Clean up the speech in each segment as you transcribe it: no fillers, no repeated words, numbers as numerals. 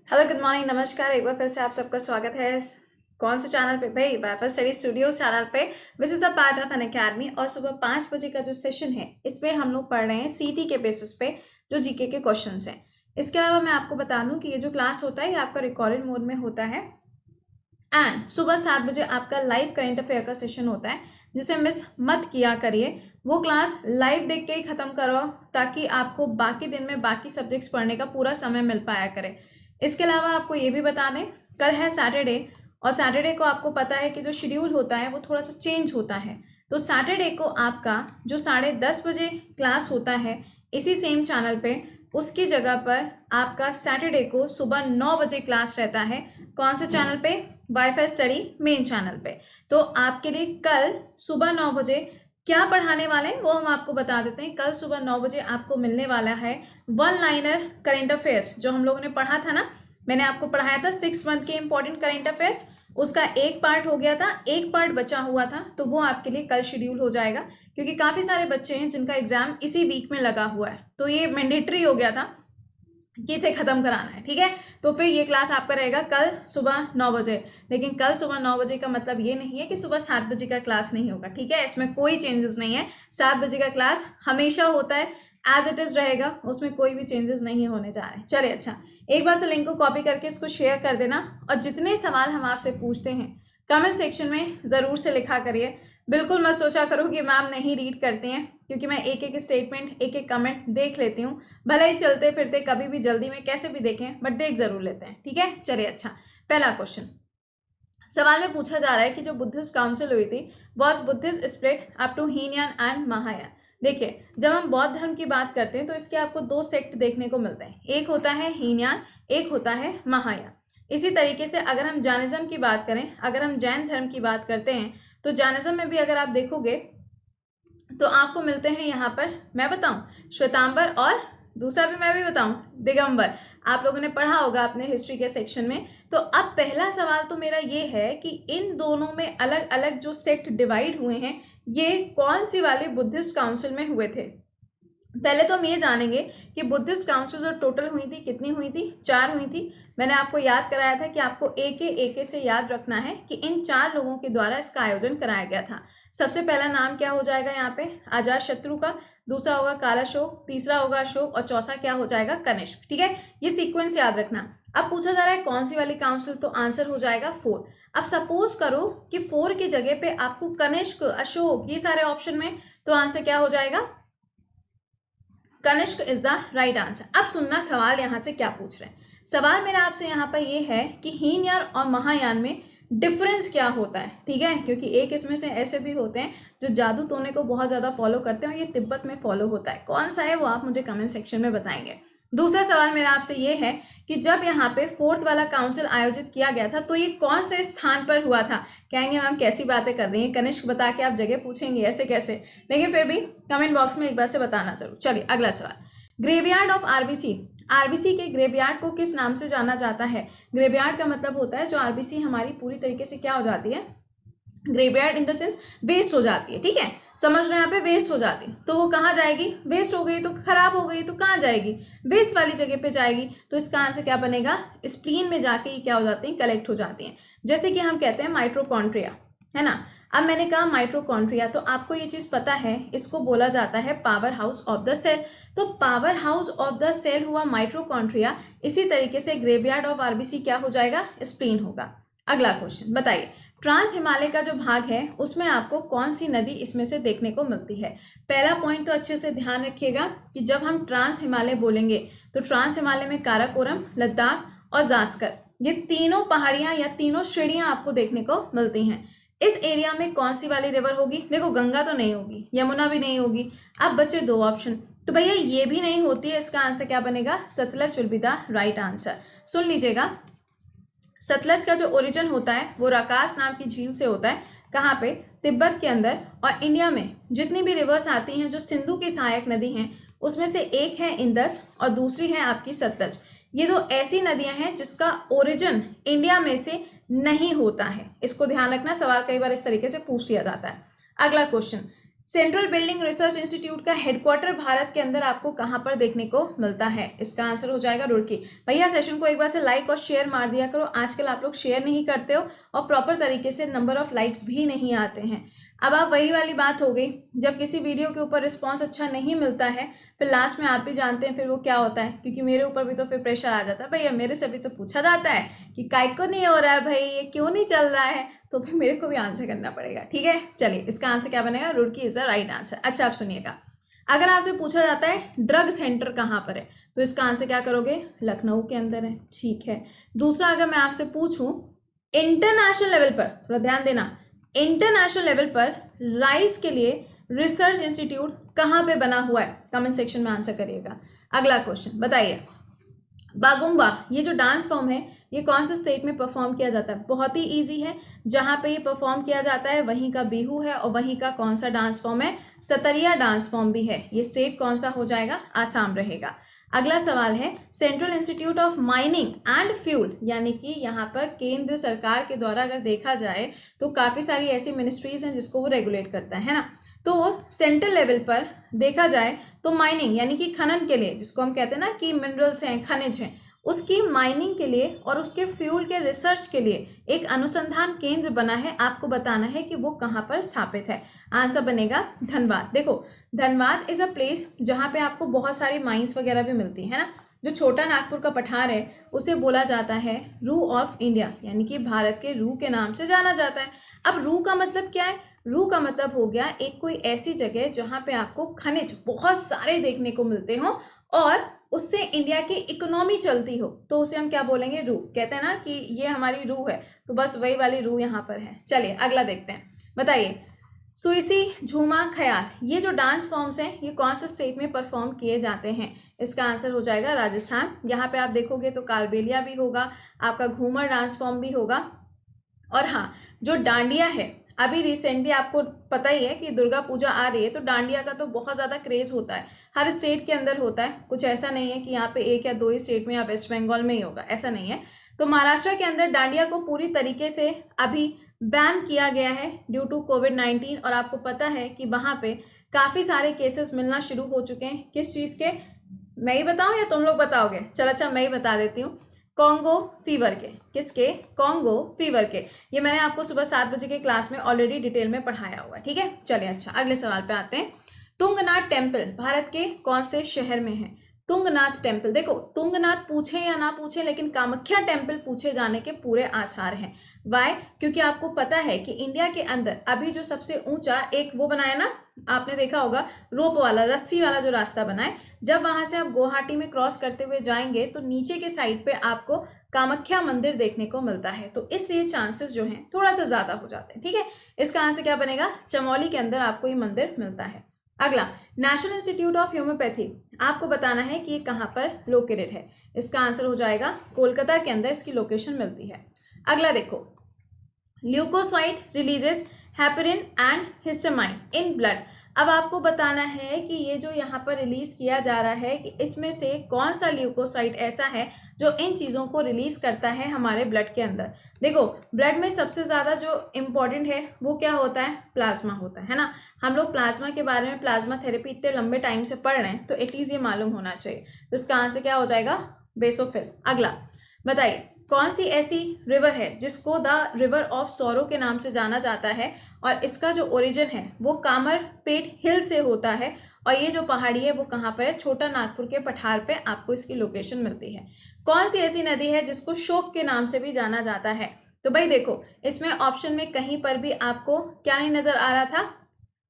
Hello, good morning, नमस्कार। एक बार फिर से आप सबका स्वागत है कौन से चैनल पे भाई? वाईफाई स्टडी स्टूडियोज चैनल पे। Which is a part of an academy. और सुबह 5 बजे का जो सेशन है इसमें हम लोग पढ़ रहे हैं सीटी के बेसिस पे जो जीके के क्वेश्चंस हैं। इसके अलावा मैं आपको बता दूं कि ये जो क्लास होता है ये आपका रिकॉर्डेड मोड में होता है एंड सुबह 7 बजे आपका लाइव करंट अफेयर का सेशन होता है जिसे मिस मत किया करिए। वो क्लास लाइव देख के ही ख़त्म करो ताकि आपको बाकी दिन में बाकी सब्जेक्ट्स पढ़ने का पूरा समय मिल पाया करे। इसके अलावा आपको ये भी बता दें, कल है सैटरडे और सैटरडे को आपको पता है कि जो शेड्यूल होता है वो थोड़ा सा चेंज होता है। तो सैटरडे को आपका जो 10:30 बजे क्लास होता है इसी सेम चैनल पे, उसकी जगह पर आपका सैटरडे को सुबह 9 बजे क्लास रहता है। कौन से चैनल पे? वाईफाई स्टडी मेन चैनल पे। तो आपके लिए कल सुबह 9 बजे क्या पढ़ाने वाले हैं वो हम आपको बता देते हैं। कल सुबह 9 बजे आपको मिलने वाला है वन लाइनर करेंट अफेयर्स जो हम लोगों ने पढ़ा था ना। मैंने आपको पढ़ाया था 6 मंथ के इंपॉर्टेंट करेंट अफेयर्स। उसका एक पार्ट हो गया था, एक पार्ट बचा हुआ था, तो वो आपके लिए कल शेड्यूल हो जाएगा क्योंकि काफ़ी सारे बच्चे हैं जिनका एग्जाम इसी वीक में लगा हुआ है। तो ये मैंडेटरी हो गया था कि इसे ख़त्म कराना है, ठीक है। तो फिर ये क्लास आपका रहेगा कल सुबह 9 बजे। लेकिन कल सुबह 9 बजे का मतलब ये नहीं है कि सुबह 7 बजे का क्लास नहीं होगा, ठीक है। इसमें कोई चेंजेस नहीं है। 7 बजे का क्लास हमेशा होता है, एज इट इज़ रहेगा, उसमें कोई भी चेंजेस नहीं होने जा रहे हैं। चलिए, अच्छा, एक बार से लिंक को कॉपी करके इसको शेयर कर देना और जितने सवाल हम आपसे पूछते हैं कमेंट सेक्शन में ज़रूर से लिखा करिए। बिल्कुल मत सोचा करो कि मैम नहीं रीड करते हैं, क्योंकि मैं एक एक स्टेटमेंट, एक एक कमेंट देख लेती हूँ। भले ही चलते फिरते कभी भी जल्दी में कैसे भी देखें, बट देख जरूर लेते हैं, ठीक है। चलिए, अच्छा, पहला क्वेश्चन सवाल में पूछा जा रहा है कि जो बुद्धिस्ट काउंसिल हुई थी was Buddhist split up to Hinayana and Mahayana. देखिए, जब हम बौद्ध धर्म की बात करते हैं तो इसके आपको दो सेक्ट देखने को मिलते हैं, एक होता है हीनयान, एक होता है महायान। इसी तरीके से अगर हम जैनिज्म की बात करें, अगर हम जैन धर्म की बात करते हैं तो जैनिज्म में भी अगर आप देखोगे तो आपको मिलते हैं यहाँ पर, मैं बताऊं, श्वेतांबर और दूसरा भी मैं भी बताऊं, दिगंबर। आप लोगों ने पढ़ा होगा अपने हिस्ट्री के सेक्शन में। तो अब पहला सवाल तो मेरा ये है कि इन दोनों में अलग अलग जो सेक्ट डिवाइड हुए हैं ये कौन सी वाली बुद्धिस्ट काउंसिल में हुए थे। पहले तो हम ये जानेंगे कि बुद्धिस्ट काउंसिल जो टोटल हुई थी कितनी हुई थी? 4 हुई थी। मैंने आपको याद कराया था कि आपको एक से याद रखना है कि इन 4 लोगों के द्वारा इसका आयोजन कराया गया था। सबसे पहला नाम क्या हो जाएगा यहाँ पे? अजात शत्रु का, दूसरा होगा कालाशोक, तीसरा होगा अशोक और चौथा क्या हो जाएगा? कनिष्क, ठीक है। ये सीक्वेंस याद रखना। अब पूछा जा रहा है कौन सी वाली काउंसिल, तो आंसर हो जाएगा 4। अब सपोज करो कि 4 की जगह पे आपको कनिष्क, अशोक ये सारे ऑप्शन में, तो आंसर क्या हो जाएगा? Kanishka is the right answer. अब सुनना सवाल यहाँ से क्या पूछ रहे हैं। सवाल मेरा आपसे यहाँ पर ये है कि हीनयान और महायान में डिफरेंस क्या होता है, ठीक है। क्योंकि एक इसमें से ऐसे भी होते हैं जो जादू टोने को बहुत ज़्यादा फॉलो करते हैं और ये तिब्बत में फॉलो होता है। कौन सा है वो आप मुझे कमेंट सेक्शन में बताएंगे। दूसरा सवाल मेरा आपसे ये है कि जब यहाँ पे 4th वाला काउंसिल आयोजित किया गया था तो ये कौन से स्थान पर हुआ था? कहेंगे मैम कैसी बातें कर रही हैं, कनिष्क बता के आप जगह पूछेंगे, ऐसे कैसे? लेकिन फिर भी कमेंट बॉक्स में एक बार से बताना जरूर। चलिए, अगला सवाल, ग्रेवयार्ड ऑफ आरबीसी। आरबीसी के ग्रेवयार्ड को किस नाम से जाना जाता है? ग्रेवयार्ड का मतलब होता है जो आरबीसी हमारी पूरी तरीके से क्या हो जाती है, graveyard in the sense waste हो जाती है, ठीक है। समझ रहे हैं, यहाँ पे वेस्ट हो जाती, तो वो कहाँ जाएगी? वेस्ट हो गई तो खराब हो गई तो कहाँ जाएगी? वेस्ट वाली जगह पे जाएगी। तो इसका आंसर क्या बनेगा? स्प्लीन में जाके ये क्या हो जाती हैं? कलेक्ट हो जाती हैं। जैसे कि हम कहते हैं माइट्रोकॉन्ड्रिया, है ना। अब मैंने कहा माइट्रोकॉन्ड्रिया, तो आपको ये चीज़ पता है, इसको बोला जाता है power house of the cell. तो power house of the cell हुआ माइट्रोकॉन्ड्रिया। इसी तरीके से ग्रेवयार्ड ऑफ आरबीसी क्या हो जाएगा? स्प्लीन होगा। अगला क्वेश्चन बताइए, ट्रांस हिमालय का जो भाग है उसमें आपको कौन सी नदी इसमें से देखने को मिलती है? पहला पॉइंट तो अच्छे से ध्यान रखिएगा कि जब हम ट्रांस हिमालय बोलेंगे तो ट्रांस हिमालय में काराकोरम, लद्दाख और जास्कर, ये तीनों पहाड़ियां या तीनों श्रेणियां आपको देखने को मिलती हैं। इस एरिया में कौन सी वाली रिवर होगी? देखो, गंगा तो नहीं होगी, यमुना भी नहीं होगी। अब बचे 2 ऑप्शन, तो भैया ये भी नहीं होती है। इसका आंसर क्या बनेगा? Sutlej will be the right answer. सुन लीजिएगा, सतलज का जो ओरिजिन होता है वो रकास नाम की झील से होता है। कहाँ पे? तिब्बत के अंदर। और इंडिया में जितनी भी रिवर्स आती हैं जो सिंधु की सहायक नदी हैं उसमें से एक है इंदस और दूसरी है आपकी सतलज। ये 2 ऐसी नदियां हैं जिसका ओरिजिन इंडिया में से नहीं होता है। इसको ध्यान रखना, सवाल कई बार इस तरीके से पूछ लिया जाता है। अगला question, central building research institute का हेडक्वार्टर भारत के अंदर आपको कहाँ पर देखने को मिलता है? इसका आंसर हो जाएगा रुड़की। भैया सेशन को एक बार से लाइक और शेयर मार दिया करो, आजकल आप लोग शेयर नहीं करते हो और प्रॉपर तरीके से नंबर ऑफ लाइक्स भी नहीं आते हैं। अब आप वही वाली बात हो गई, जब किसी वीडियो के ऊपर रिस्पॉन्स अच्छा नहीं मिलता है फिर लास्ट में आप भी जानते हैं फिर वो क्या होता है, क्योंकि मेरे ऊपर भी तो फिर प्रेशर आ जाता है, भैया मेरे से भी तो पूछा जाता है कि काय को नहीं हो रहा है भाई, ये क्यों नहीं चल रहा है, तो फिर मेरे को भी आंसर करना पड़ेगा। ठीक है, चलिए इसका आंसर क्या बनेगा? Roorkee is the right answer. अच्छा आप सुनिएगा, अगर आपसे पूछा जाता है ड्रग सेंटर कहाँ पर है तो इसका आंसर क्या करोगे? लखनऊ के अंदर है। ठीक है, दूसरा अगर मैं आपसे पूछूं इंटरनेशनल लेवल पर, थोड़ा ध्यान देना, इंटरनेशनल लेवल पर राइस के लिए रिसर्च इंस्टीट्यूट कहाँ पे बना हुआ है? कमेंट सेक्शन में आंसर करिएगा। अगला क्वेश्चन बताइए, बागुम्बा ये जो डांस फॉर्म है ये कौन से स्टेट में परफॉर्म किया जाता है? बहुत ही इजी है, जहाँ पे ये परफॉर्म किया जाता है वहीं का बिहू है और वहीं का कौन सा डांस फॉर्म है? सतरिया डांस फॉर्म भी है। ये स्टेट कौन सा हो जाएगा? आसाम रहेगा। अगला सवाल है, central institute of mining and fuel, यानी कि यहाँ पर केंद्र सरकार के द्वारा अगर देखा जाए तो काफ़ी सारी ऐसी मिनिस्ट्रीज हैं जिसको वो रेगुलेट करता है ना, तो सेंट्रल लेवल पर देखा जाए तो माइनिंग यानी कि खनन के लिए, जिसको हम कहते हैं ना कि मिनरल्स हैं, खनिज हैं, उसकी माइनिंग के लिए और उसके फ्यूल के रिसर्च के लिए एक अनुसंधान केंद्र बना है। आपको बताना है कि वो कहाँ पर स्थापित है। आंसर बनेगा धनबाद। देखो धनबाद इज अ प्लेस जहाँ पे आपको बहुत सारी माइंस वगैरह भी मिलती है ना। जो छोटा नागपुर का पठार है उसे बोला जाता है रू ऑफ इंडिया, यानी कि भारत के रू के नाम से जाना जाता है। अब रू का मतलब क्या है? रू का मतलब हो गया एक कोई ऐसी जगह जहाँ पे आपको खनिज बहुत सारे देखने को मिलते हो और उससे इंडिया की इकोनॉमी चलती हो, तो उसे हम क्या बोलेंगे? रू। कहते हैं ना कि ये हमारी रू है, तो बस वही वाली रू यहाँ पर है। चलिए अगला देखते हैं, बताइए सुइसी, झूमा, ख्याल ये जो डांस फॉर्म्स हैं ये कौन से स्टेट में परफॉर्म किए जाते हैं? इसका आंसर हो जाएगा राजस्थान। यहाँ पे आप देखोगे तो कालबेलिया भी होगा, आपका घूमर डांस फॉर्म भी होगा, और हाँ जो डांडिया है अभी रिसेंटली आपको पता ही है कि दुर्गा पूजा आ रही है, तो डांडिया का तो बहुत ज़्यादा क्रेज़ होता है, हर स्टेट के अंदर होता है। कुछ ऐसा नहीं है कि यहाँ पे एक या दो ही स्टेट में या वेस्ट बंगाल में ही होगा, ऐसा नहीं है। तो महाराष्ट्र के अंदर डांडिया को पूरी तरीके से अभी बैन किया गया है ड्यू टू कोविड-19, और आपको पता है कि वहाँ पे काफ़ी सारे केसेस मिलना शुरू हो चुके हैं। किस चीज़ के? मैं ही बताऊँ या तुम लोग बताओगे? चलो अच्छा मैं ही बता देती हूँ। कॉन्गो फीवर के। किसके? कॉन्गो फीवर के। ये मैंने आपको सुबह 7 बजे के क्लास में ऑलरेडी डिटेल में पढ़ाया हुआ। ठीक है, चलिए अच्छा अगले सवाल पे आते हैं। तुंगनाथ टेम्पल भारत के कौन से शहर में है? तुंगनाथ टेम्पल, देखो तुंगनाथ पूछे या ना पूछे लेकिन कामाख्या टेम्पल पूछे जाने के पूरे आसार हैं। वाई? क्योंकि आपको पता है कि इंडिया के अंदर अभी जो सबसे ऊंचा एक वो बनाया ना, आपने देखा होगा रोप वाला, रस्सी वाला जो रास्ता बना है, जब वहां से आप गुवाहाटी में क्रॉस करते हुए जाएंगे तो नीचे के साइड पे आपको कामाख्या मंदिर देखने को मिलता है, तो इसलिए चांसेस जो हैं थोड़ा सा ज्यादा हो जाते हैं। ठीक है, इसका आंसर क्या बनेगा? चमोली के अंदर आपको ये मंदिर मिलता है। अगला, नेशनल इंस्टीट्यूट ऑफ ह्यूमोपैथी, आपको बताना है कि ये कहाँ पर लोकेटेड है। इसका आंसर हो जाएगा कोलकाता के अंदर इसकी लोकेशन मिलती है। अगला देखो, leukocyte releases heparin and histamine in blood. अब आपको बताना है कि ये जो यहाँ पर रिलीज किया जा रहा है कि इसमें से कौन सा ल्यूकोसाइट ऐसा है जो इन चीज़ों को रिलीज करता है हमारे ब्लड के अंदर। देखो ब्लड में सबसे ज़्यादा जो इम्पॉर्टेंट है वो क्या होता है? प्लाज्मा होता है ना। हम लोग प्लाज्मा के बारे में, प्लाज्मा थेरेपी इतने लंबे टाइम से पढ़ रहे हैं तो एटलीस्ट ये मालूम होना चाहिए। तो इसका आंसर क्या हो जाएगा? बेसोफिल। अगला बताइए, कौन सी ऐसी रिवर है जिसको द रिवर ऑफ सोरो के नाम से जाना जाता है और इसका जो ओरिजिन है वो कामरपेट हिल से होता है, और ये जो पहाड़ी है वो कहाँ पर है? छोटा नागपुर के पठार पे आपको इसकी लोकेशन मिलती है। कौन सी ऐसी नदी है जिसको शोक के नाम से भी जाना जाता है? तो भाई देखो इसमें ऑप्शन में कहीं पर भी आपको क्या नहीं नजर आ रहा था?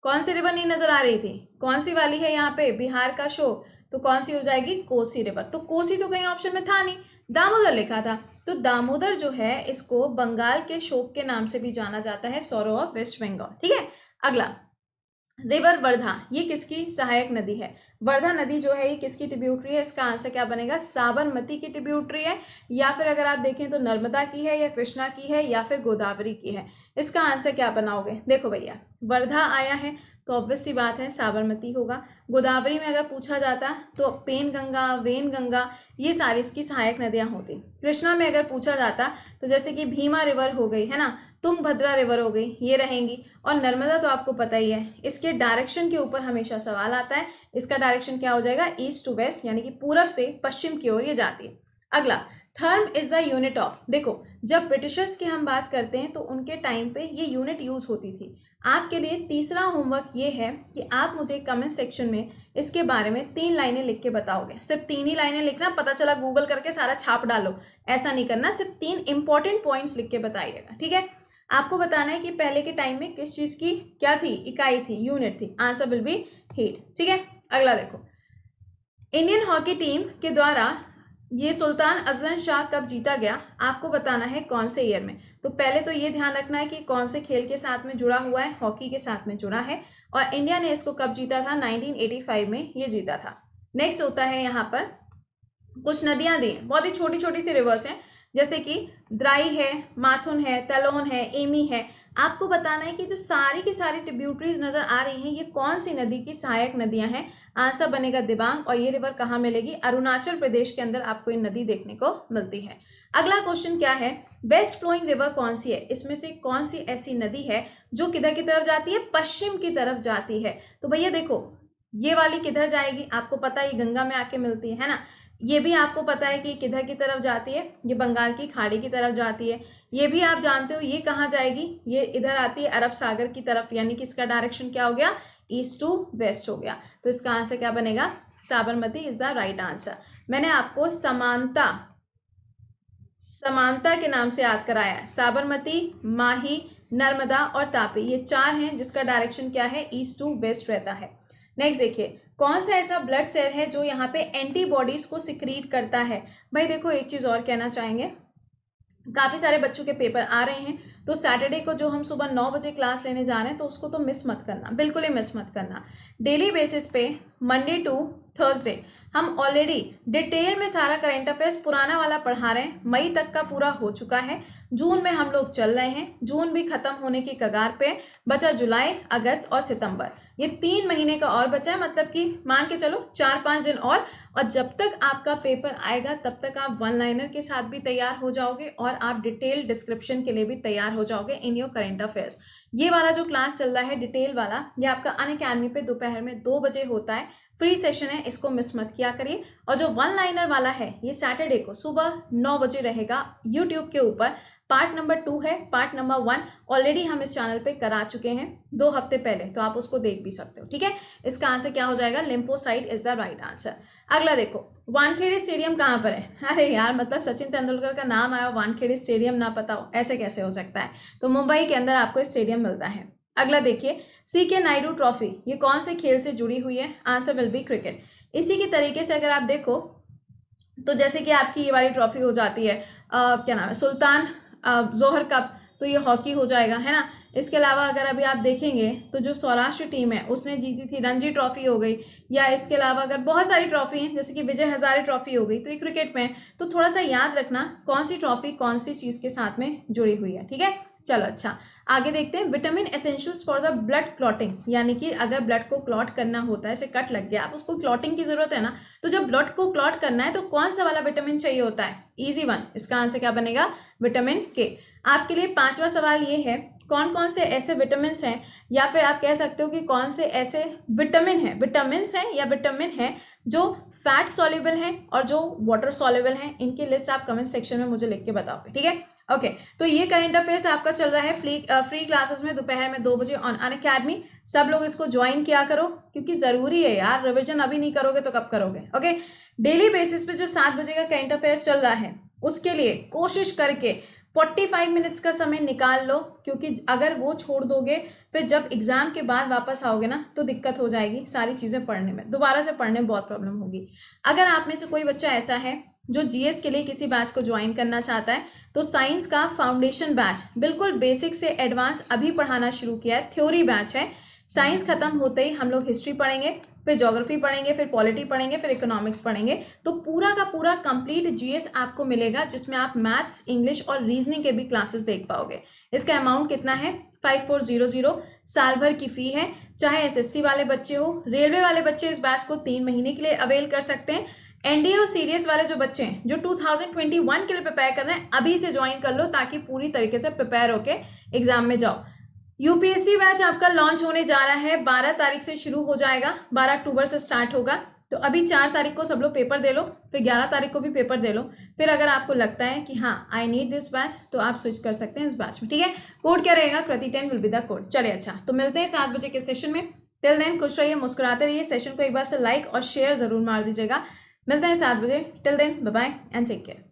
कौन सी रिवर नहीं नजर आ रही थी? कौन सी वाली है यहाँ पे? बिहार का शोक, तो कौन सी हो जाएगी? कोसी रिवर। तो कोसी तो कहीं ऑप्शन में था नहीं, दामोदर लिखा था, तो दामोदर जो है इसको बंगाल के शोक के नाम से भी जाना जाता है, सोरो ऑफ वेस्ट बंगाल। ठीक है, अगला रिवर वर्धा, ये किसकी सहायक नदी है? वर्धा नदी जो है ये किसकी ट्रिब्यूटरी है? इसका आंसर क्या बनेगा? साबरमती की ट्रिब्यूटरी है, या फिर अगर आप देखें तो नर्मदा की है, या कृष्णा की है, या फिर गोदावरी की है। इसका आंसर क्या बनाओगे? देखो भैया वर्धा आया है तो ऑब्वियस सी बात है साबरमती होगा। गोदावरी में अगर पूछा जाता तो पेन गंगा, वेन गंगा, ये सारी इसकी सहायक नदियां होती। कृष्णा में अगर पूछा जाता तो जैसे कि भीमा रिवर हो गई है ना, तुंगभद्रा रिवर हो गई, ये रहेंगी। और नर्मदा तो आपको पता ही है, इसके डायरेक्शन के ऊपर हमेशा सवाल आता है। इसका डायरेक्शन क्या हो जाएगा, ईस्ट टू वेस्ट, यानी कि पूरब से पश्चिम की ओर ये जाती है। अगला, therm is the unit of. देखो, जब ब्रिटिशर्स की हम बात करते हैं तो उनके टाइम पे ये यूनिट यूज होती थी। आपके लिए तीसरा होमवर्क ये है कि आप मुझे कमेंट सेक्शन में इसके बारे में 3 लाइनें लिख के बताओगे। सिर्फ 3 ही लाइनें लिखना, पता चला गूगल करके सारा छाप डालो, ऐसा नहीं करना। सिर्फ 3 इंपॉर्टेंट पॉइंट्स लिख के बताइएगा, ठीक है। आपको बताना है कि पहले के टाइम में किस चीज की क्या थी, इकाई थी, यूनिट थी। आंसर विल बी हीट, ठीक है। अगला देखो, इंडियन हॉकी टीम के द्वारा ये सुल्तान अजलन शाह कब जीता गया, आपको बताना है कौन से ईयर में। तो पहले तो ये ध्यान रखना है कि कौन से खेल के साथ में जुड़ा हुआ है, हॉकी के साथ में जुड़ा है, और इंडिया ने इसको कब जीता था, 1985 में ये जीता था। नेक्स्ट होता है यहाँ पर कुछ नदियां दी, बहुत ही छोटी छोटी सी रिवर्स हैं, जैसे कि द्राई है, माथुन है, तलोन है, एमी है। आपको बताना है कि जो सारी की सारी ट्रिब्यूटरीज नजर आ रही हैं, ये कौन सी नदी की सहायक नदियां हैं। आंसर बनेगा दिबांग। और ये रिवर कहाँ मिलेगी, अरुणाचल प्रदेश के अंदर आपको ये नदी देखने को मिलती है। अगला क्वेश्चन क्या है, वेस्ट फ्लोइंग रिवर कौन सी है, इसमें से कौन सी ऐसी नदी है जो किधर की तरफ जाती है, पश्चिम की तरफ जाती है। तो भैया देखो, ये वाली किधर जाएगी, आपको पता है ये गंगा में आके मिलती है ना। ये भी आपको पता है कि किधर की तरफ जाती है, ये बंगाल की खाड़ी की तरफ जाती है। ये भी आप जानते हो ये कहाँ जाएगी, ये इधर आती है अरब सागर की तरफ, यानी कि इसका डायरेक्शन क्या हो गया, ईस्ट टू वेस्ट हो गया। तो इसका आंसर क्या बनेगा, Sabarmati is the right answer. मैंने आपको समानता के नाम से याद कराया है। साबरमती, माही, नर्मदा और तापी, ये 4 हैं जिसका डायरेक्शन क्या है, ईस्ट टू वेस्ट रहता है। नेक्स्ट देखिए, कौन सा ऐसा ब्लड सेल है जो यहाँ पे एंटीबॉडीज को सिक्रीट करता है। भाई देखो, एक चीज और कहना चाहेंगे, काफी सारे बच्चों के पेपर आ रहे हैं, तो सैटरडे को जो हम सुबह 9 बजे क्लास लेने जा रहे हैं तो उसको तो मिस मत करना, बिल्कुल ही मिस मत करना। डेली बेसिस पे मंडे टू थर्सडे हम ऑलरेडी डिटेल में सारा करंट अफेयर्स पुराना वाला पढ़ा रहे हैं। मई तक का पूरा हो चुका है, जून में हम लोग चल रहे हैं, जून भी खत्म होने की कगार पे, बचा जुलाई, अगस्त और सितंबर। ये 3 महीने का और बचा है, मतलब कि मान के चलो 4-5 दिन और जब तक आपका पेपर आएगा तब तक आप 1 लाइनर के साथ भी तैयार हो जाओगे और आप डिटेल डिस्क्रिप्शन के लिए भी तैयार हो जाओगे इन योर करंट अफेयर्स। ये वाला जो क्लास चल रहा है डिटेल वाला, ये आपका अनअकैडमी पे दोपहर में 2 बजे होता है, फ्री सेशन है, इसको मिस मत किया करिए। और जो 1 लाइनर वाला है ये सैटरडे को सुबह 9 बजे रहेगा यूट्यूब के ऊपर। पार्ट नंबर 2 है, पार्ट नंबर 1 ऑलरेडी हम इस चैनल पे करा चुके हैं 2 हफ्ते पहले, तो आप उसको देख भी सकते हो, ठीक है। इसका आंसर क्या हो जाएगा, lymphocyte is the right answer. अगला देखो, वानखेड़े स्टेडियम कहाँ पर है। अरे यार, मतलब सचिन तेंदुलकर का नाम आया, वानखेड़े स्टेडियम ना पता हो, ऐसे कैसे हो सकता है। तो मुंबई के अंदर आपको स्टेडियम मिलता है। अगला देखिए, सीके नायडू ट्रॉफी, ये कौन से खेल से जुड़ी हुई है, आंसर विल बी क्रिकेट। इसी के तरीके से अगर आप देखो तो जैसे कि आपकी ये वाली ट्रॉफी हो जाती है, क्या नाम है, सुल्तान जोहर कप, तो ये हॉकी हो जाएगा, है ना। इसके अलावा अगर अभी आप देखेंगे तो जो सौराष्ट्र टीम है उसने जीती थी, रणजी ट्रॉफी हो गई, या इसके अलावा अगर बहुत सारी ट्रॉफी हैं जैसे कि विजय हजारे ट्रॉफी हो गई, तो ये क्रिकेट में। तो थोड़ा सा याद रखना कौन सी ट्रॉफी कौन सी चीज़ के साथ में जुड़ी हुई है, ठीक है। चलो अच्छा, आगे देखते हैं। Vitamin essentials for the blood clotting, यानी कि अगर ब्लड को क्लॉट करना होता है, ऐसे कट लग गया, आप उसको क्लॉटिंग की जरूरत है ना, तो जब ब्लड को क्लॉट करना है तो कौन सा वाला विटामिन चाहिए होता है, इजी वन। इसका आंसर क्या बनेगा, विटामिन के। आपके लिए 5वां सवाल ये है, कौन कौन से ऐसे विटामिन हैं, या फिर आप कह सकते हो कि कौन से ऐसे विटामिन हैं, विटामिन्स हैं या विटामिन हैं जो फैट सॉल्युबल हैं और जो वाटर सॉल्युबल हैं। इनकी लिस्ट आप कमेंट सेक्शन में मुझे लिख के बताओगे, ठीक है। ओके, तो ये करंट अफेयर्स आपका चल रहा है फ्री क्लासेस में दोपहर में 2 बजे ऑन अनअकैडमी। सब लोग इसको ज्वाइन किया करो, क्योंकि जरूरी है यार, रिविजन अभी नहीं करोगे तो कब करोगे। ओके, डेली बेसिस पे जो 7 बजे का करंट अफेयर्स चल रहा है उसके लिए कोशिश करके 45 मिनट्स का समय निकाल लो, क्योंकि अगर वो छोड़ दोगे फिर जब एग्जाम के बाद वापस आओगे ना तो दिक्कत हो जाएगी, सारी चीज़ें पढ़ने में, दोबारा से पढ़ने में बहुत प्रॉब्लम होगी। अगर आप में से कोई बच्चा ऐसा है जो जीएस के लिए किसी बैच को ज्वाइन करना चाहता है, तो साइंस का फाउंडेशन बैच बिल्कुल बेसिक से एडवांस अभी पढ़ाना शुरू किया है, थ्योरी बैच है। साइंस खत्म होते ही हम लोग हिस्ट्री पढ़ेंगे, फिर ज्योग्राफी पढ़ेंगे, फिर पॉलिटी पढ़ेंगे, फिर इकोनॉमिक्स पढ़ेंगे। तो पूरा का पूरा कंप्लीट जीएस आपको मिलेगा, जिसमें आप मैथ्स, इंग्लिश और रीजनिंग के भी क्लासेस देख पाओगे। इसका अमाउंट कितना है, 5400 साल भर की फ़ी है। चाहे एसएससी वाले बच्चे हो, रेलवे वाले बच्चे इस बैच को 3 महीने के लिए अवेल कर सकते हैं। एनडीए और सीडीएस वाले जो बच्चे हैं जो 2021 के लिए प्रिपेयर कर रहे हैं, अभी से ज्वाइन कर लो ताकि पूरी तरीके से प्रिपेयर होके एग्जाम में जाओ। यूपीएससी बैच आपका लॉन्च होने जा रहा है, 12 तारीख से शुरू हो जाएगा, 12 अक्टूबर से स्टार्ट होगा। तो अभी 4 तारीख को सब लोग पेपर दे लो, फिर 11 तारीख को भी पेपर दे लो। फिर अगर आपको लगता है कि हाँ आई नीड दिस बैच तो आप स्विच कर सकते हैं इस बैच में, ठीक है। कोड क्या रहेगा? कृति 10 विल बी द कोड। चलिए अच्छा, तो मिलते हैं 7 बजे के सेशन में। टिल देन खुश रहिए, मुस्कुराते रहिए। सेशन को एक बार से लाइक और शेयर जरूर मार दीजिएगा। मिलते हैं 7 बजे। Till then bye bye and take care.